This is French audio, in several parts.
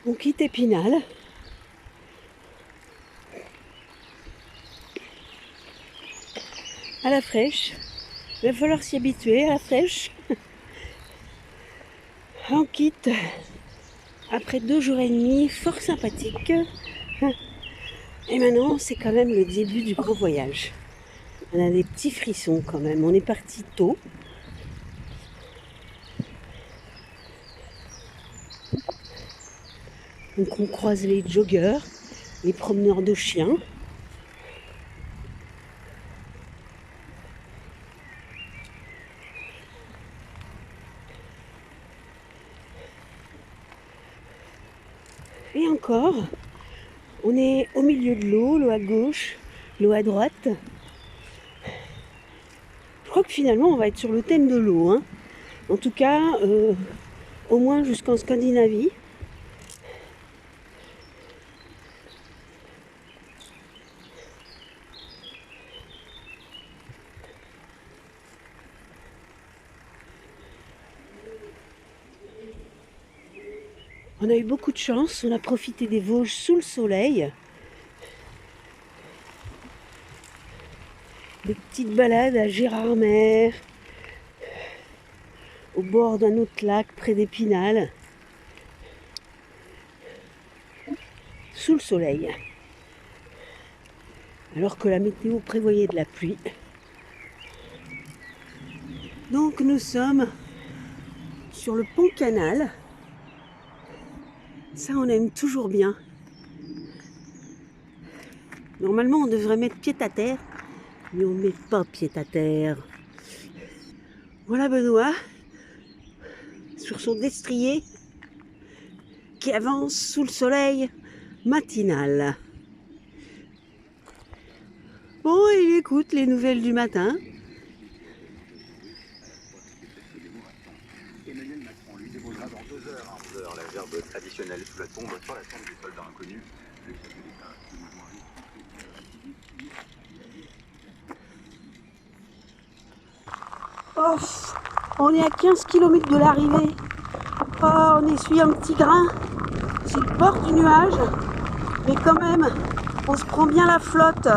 On quitte Épinal. À la fraîche. Il va falloir s'y habituer à la fraîche. On quitte après 2 jours et demi fort sympathiques. Et maintenant, c'est quand même le début du grand voyage. On a des petits frissons quand même. On est parti tôt. Donc on croise les joggeurs, les promeneurs de chiens. Et encore, on est au milieu de l'eau à gauche, l'eau à droite. Je crois que finalement on va être sur le thème de l'eau. Hein. En tout cas, au moins jusqu'en Scandinavie. On a eu beaucoup de chance, on a profité des Vosges sous le soleil. Des petites balades à Gérardmer, au bord d'un autre lac près d'Épinal, sous le soleil. Alors que la météo prévoyait de la pluie. Donc nous sommes sur le pont Canal. Ça, on aime toujours bien. Normalement, on devrait mettre pied à terre, mais on ne met pas pied à terre. Voilà Benoît, sur son destrier, qui avance sous le soleil matinal. Bon, il écoute les nouvelles du matin. Emmanuel Macron lui déposera dans 2 heures à 11 heures la gerbe traditionnelle sous la tombe sur la tombe du soldat inconnu. Le chef de l'État Oh, on est à 15 km de l'arrivée. Oh, on essuie un petit grain. C'est le bord du nuage. Mais quand même, on se prend bien la flotte.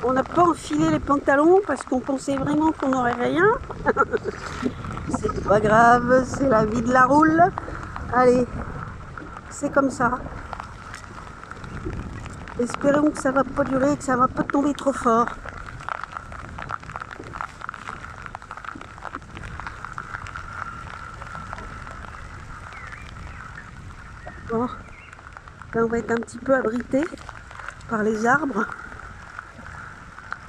On n'a pas enfilé les pantalons parce qu'on pensait vraiment qu'on n'aurait rien. C'est pas grave, c'est la vie de la roule. Allez, c'est comme ça. Espérons que ça va pas durer, que ça va pas tomber trop fort. Bon, là on va être un petit peu abrité par les arbres.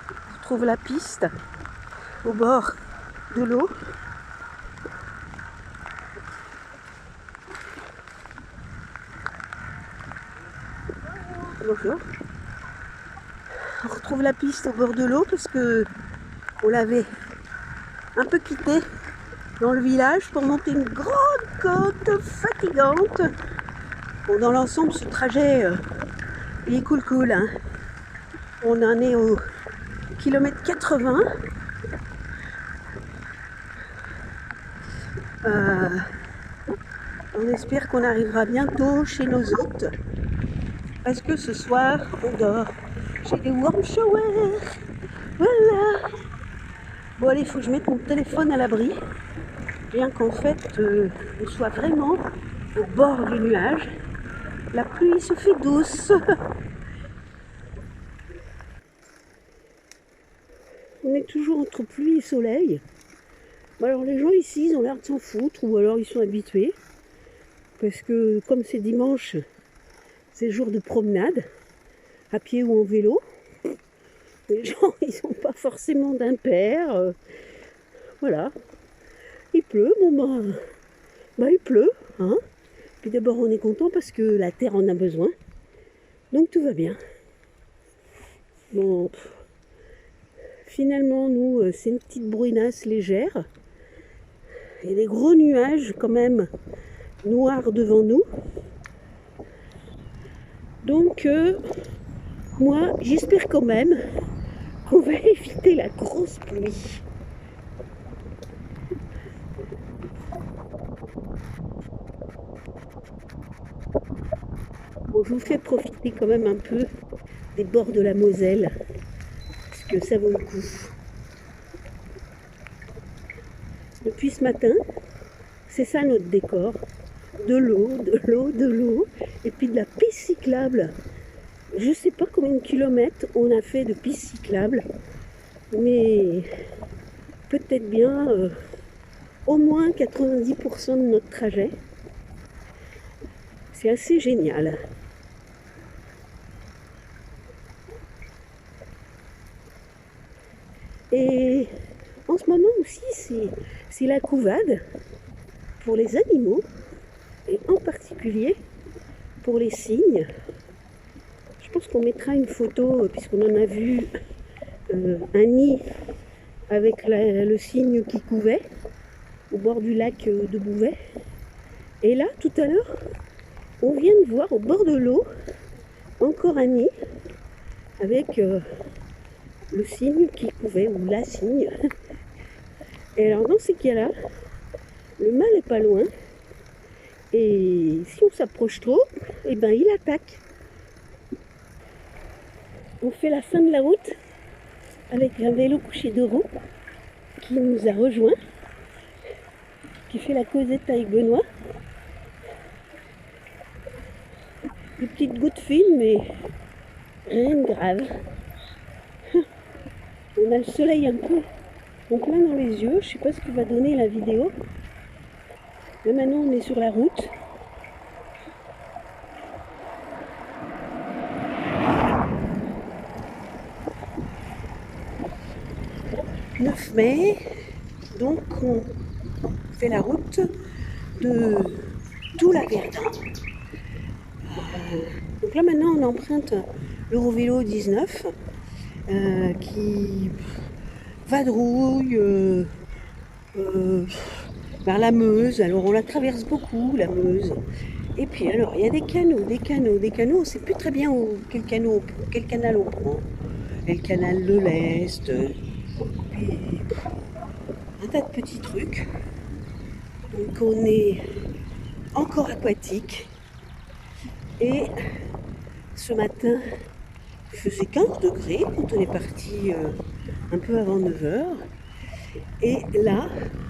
On trouve la piste au bord de l'eau. Bonjour. On retrouve la piste au bord de l'eau parce que on l'avait un peu quitté dans le village pour monter une grande côte fatigante. Bon, dans l'ensemble, ce trajet, il est cool, hein. On en est au kilomètre 80. On espère qu'on arrivera bientôt chez nos hôtes. Parce que ce soir, on dort chez des warm showers. Voilà. Bon, allez, il faut que je mette mon téléphone à l'abri. Bien qu'en fait, on soit vraiment au bord du nuage. La pluie se fait douce. On est toujours entre pluie et soleil. Bon, alors les gens ici, ils ont l'air de s'en foutre ou alors ils sont habitués. Parce que comme c'est dimanche, c'est jour de promenade, à pied ou en vélo. Les gens, ils sont pas forcément d'impair. Voilà. Il pleut, bon bah il pleut, hein. Puis d'abord on est content parce que la terre en a besoin. Donc tout va bien. Bon, finalement nous, c'est une petite bruinasse légère. Et des gros nuages quand même noirs devant nous. Donc moi j'espère quand même qu'on va éviter la grosse pluie. je vous fais profiter quand même un peu des bords de la Moselle, parce que ça vaut le coup. Depuis ce matin, c'est ça notre décor. De l'eau, de l'eau, de l'eau, et puis de la piste cyclable. Je ne sais pas combien de kilomètres on a fait de piste cyclable, mais peut-être bien au moins 90% de notre trajet. C'est assez génial. Et en ce moment aussi, c'est la couvade pour les animaux, et en particulier pour les cygnes. Je pense qu'on mettra une photo, puisqu'on en a vu un nid avec le cygne qui couvait au bord du lac de Bouvet. Et là, tout à l'heure, on vient de voir au bord de l'eau encore un nid avec le cygne qui couvait, ou la cygne. Et alors dans ces cas-là, le mâle est pas loin, et si on s'approche trop, eh ben il attaque. On fait la fin de la route avec un vélo couché de roue qui nous a rejoint, qui fait la causette avec Benoît. Des petites gouttes fines, mais rien de grave. On a le soleil un peu en plein dans les yeux. Je ne sais pas ce que va donner la vidéo. Là maintenant on est sur la route. « 9 mai, donc on fait la route de Toul-la-Verdun. Donc là maintenant on emprunte l'Eurovélo 19 qui vadrouille vers la Meuse. Alors on la traverse beaucoup, la Meuse. Et puis alors il y a des canaux. On ne sait plus très bien quel canal on prend. Et le canal de l'Est, puis un tas de petits trucs. Donc on est encore aquatique. Et ce matin, il faisait 15 degrés quand on est parti un peu avant 9 h. Et là,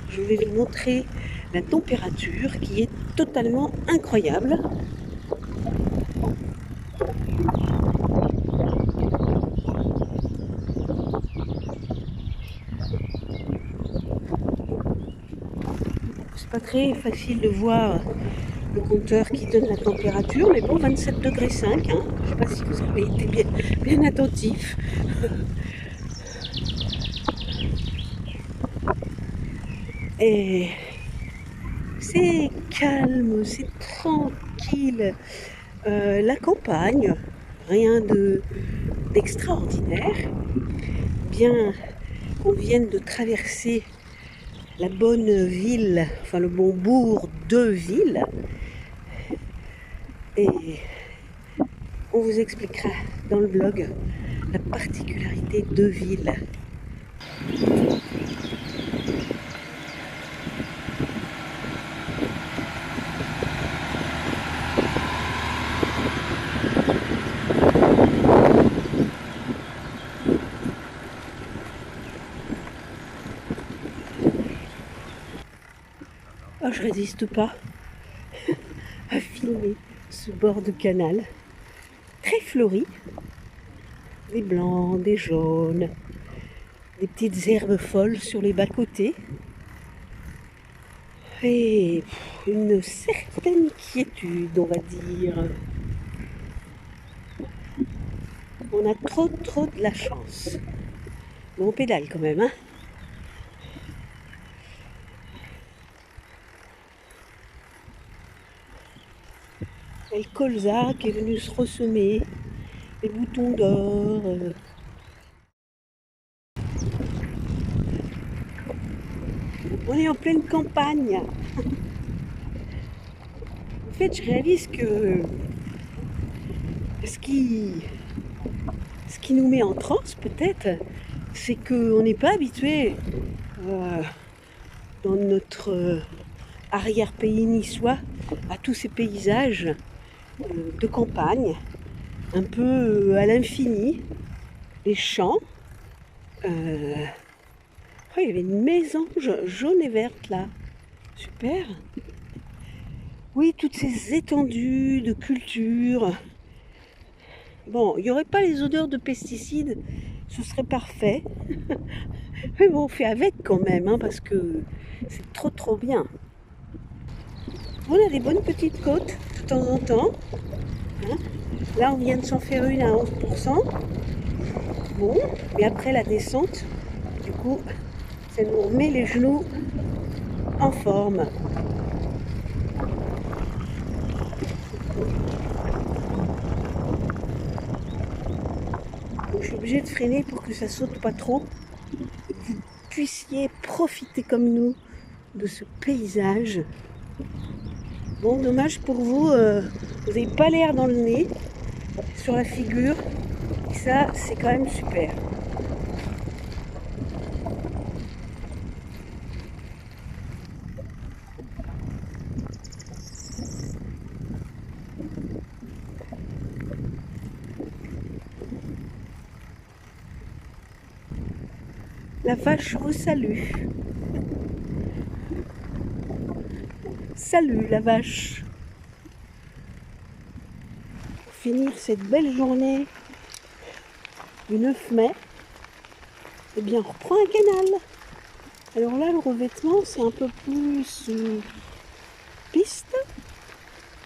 je vais vous montrer la température qui est totalement incroyable. C'est pas très facile de voir le compteur qui donne la température, mais bon, 27,5 degrés. Hein. Je ne sais pas si vous avez été bien attentif. Et c'est calme, c'est tranquille. La campagne, rien d'extraordinaire. Bien qu'on vienne de traverser la bonne ville, enfin le bon bourg de ville. Et on vous expliquera dans le blog la particularité de ville. Oh, je résiste pas à filmer ce bord de canal très fleuri, des blancs, des jaunes, des petites herbes folles sur les bas-côtés et une certaine quiétude, on va dire. On a trop de la chance. Mais on pédale quand même, hein. Et le colza qui est venu se ressemer, les boutons d'or. On est en pleine campagne. En fait, je réalise que ce qui nous met en transe, peut-être, c'est qu'on n'est pas habitué dans notre arrière-pays niçois à tous ces paysages de campagne, un peu à l'infini, les champs. Oh, il y avait une maison jaune et verte là, super. Oui, toutes ces étendues de culture. Bon, il n'y aurait pas les odeurs de pesticides, ce serait parfait. Mais bon, on fait avec quand même, hein, parce que c'est trop bien. On a des bonnes petites côtes de temps en temps. Hein. Là, on vient de s'en faire une à 11%. Bon, mais après la descente, du coup, ça nous remet les genoux en forme. Donc, je suis obligée de freiner pour que ça saute pas trop. Que vous puissiez profiter comme nous de ce paysage. Bon, dommage pour vous, vous n'avez pas l'air dans le nez, sur la figure. Et ça, c'est quand même super. La vache resalue. Salut la vache. Pour finir cette belle journée du 9 mai, eh bien on reprend un canal. Alors là, le revêtement, c'est un peu plus piste,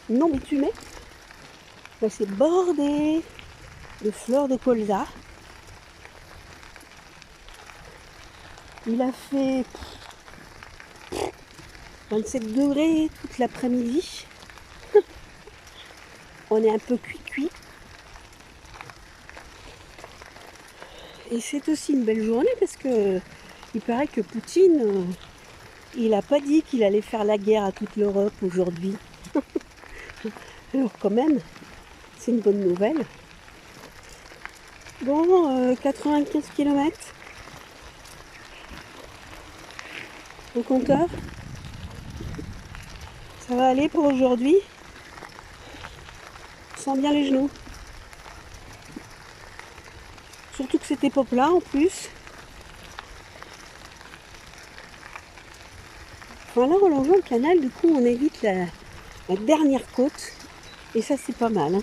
non bitumé. Là, c'est bordé de fleurs de colza. Il a fait 27 degrés toute l'après-midi. On est un peu cuit. Et c'est aussi une belle journée parce que il paraît que Poutine, il n'a pas dit qu'il allait faire la guerre à toute l'Europe aujourd'hui. Alors quand même, c'est une bonne nouvelle. Bon, 95 km au compteur. Ça va aller pour aujourd'hui. Je sens bien les genoux. Surtout que c'était pas plat en plus. Voilà, en longeant le canal, du coup on évite la dernière côte. Et ça c'est pas mal. Hein.